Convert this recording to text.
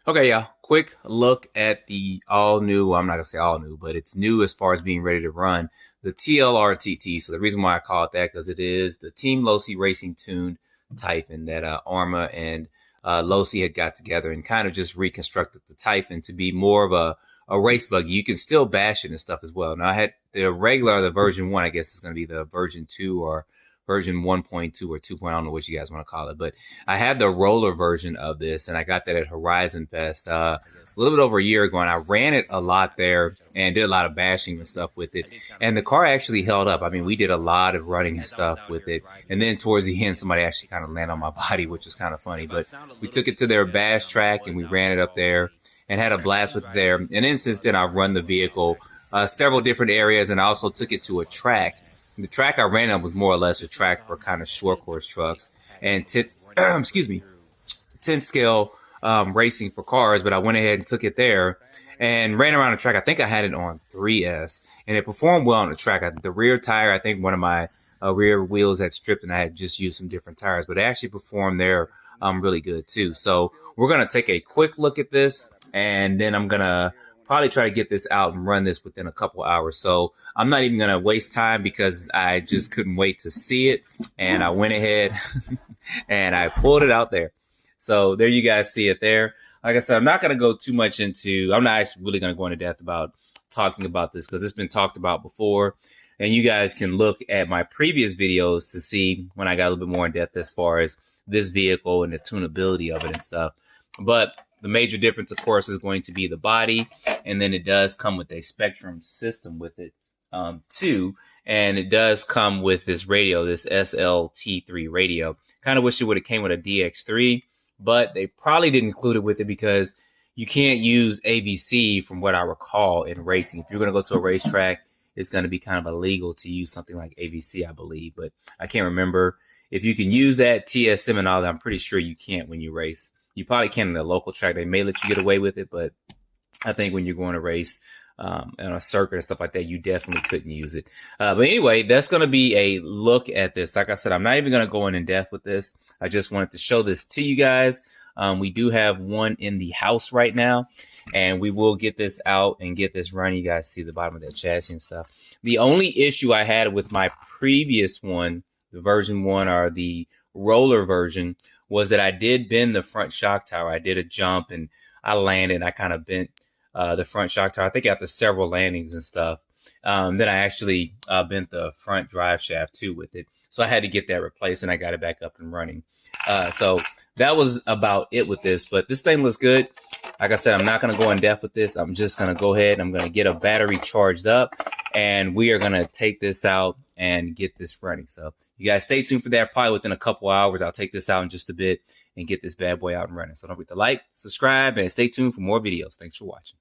Okay, y'all, quick look at the all new, well, I'm not gonna say all new, but it's new as far as being ready to run, the TLR TT. So the reason why I call it that, because it is the Team Losi Racing tuned Typhon that Arrma and Losi had got together and kind of just reconstructed the Typhon to be more of a race buggy. You can still bash it and stuff as well. Now I had the regular, the version 1, I guess it's going to be the version 2 or version 1.2 or 2. I don't know what you guys want to call it, but I had the roller version of this, and I got that at Horizon Fest a little bit over a year ago, and I ran it a lot there and did a lot of bashing and stuff with it. And the car actually held up. I mean, we did a lot of running and stuff with it, and then towards the end, somebody actually kind of landed on my body, which was kind of funny. But we took it to their bash track, and we ran it up there and had a blast with it there. And then since then, I've run the vehicle several different areas, and I also took it to a track. The track I ran on was more or less a track for kind of short course trucks and 10 scale racing for cars. But I went ahead and took it there and ran around the track. I think I had it on 3S, and it performed well on the track. The rear tire, I think one of my rear wheels had stripped, and I had just used some different tires, but it actually performed there really good too. So we're going to take a quick look at this, and then I'm going to probably try to get this out and run this within a couple hours. So I'm not even going to waste time because I just couldn't wait to see it. And I went ahead and I pulled it out there. So there you guys see it there. Like I said, I'm not going to go too much into, I'm not actually really going to go into depth about talking about this because it's been talked about before. And you guys can look at my previous videos to see when I got a little bit more in depth as far as this vehicle and the tunability of it and stuff. But the major difference, of course, is going to be the body. And then it does come with a Spectrum system with it, too. And it does come with this radio, this SLT3 radio. Kind of wish it would have came with a DX3, but they probably didn't include it with it because you can't use ABC from what I recall in racing. If you're going to go to a racetrack, it's going to be kind of illegal to use something like ABC, I believe. But I can't remember if you can use that TSM and all that. I'm pretty sure you can't when you race. You probably can in a local track. They may let you get away with it, but I think when you're going to race on a circuit and stuff like that, you definitely couldn't use it. But anyway, that's going to be a look at this. Like I said, I'm not even going to go in depth with this. I just wanted to show this to you guys. We do have one in the house right now, and we will get this out and get this running. You guys see the bottom of that chassis and stuff. The only issue I had with my previous one, the version 1 or the roller version, was that I did bend the front shock tower. I did a jump and I landed and I kind of bent the front shock tower. I think after several landings and stuff. Then I actually bent the front drive shaft too with it. So I had to get that replaced and I got it back up and running. So that was about it with this. But this thing looks good. Like I said, I'm not going to go in depth with this. I'm just going to go ahead and I'm going to get a battery charged up. And we are going to take this out and get this running. So you guys stay tuned for that. Probably within a couple hours, I'll take this out in just a bit and get this bad boy out and running. So don't forget to like, subscribe, and stay tuned for more videos. Thanks for watching.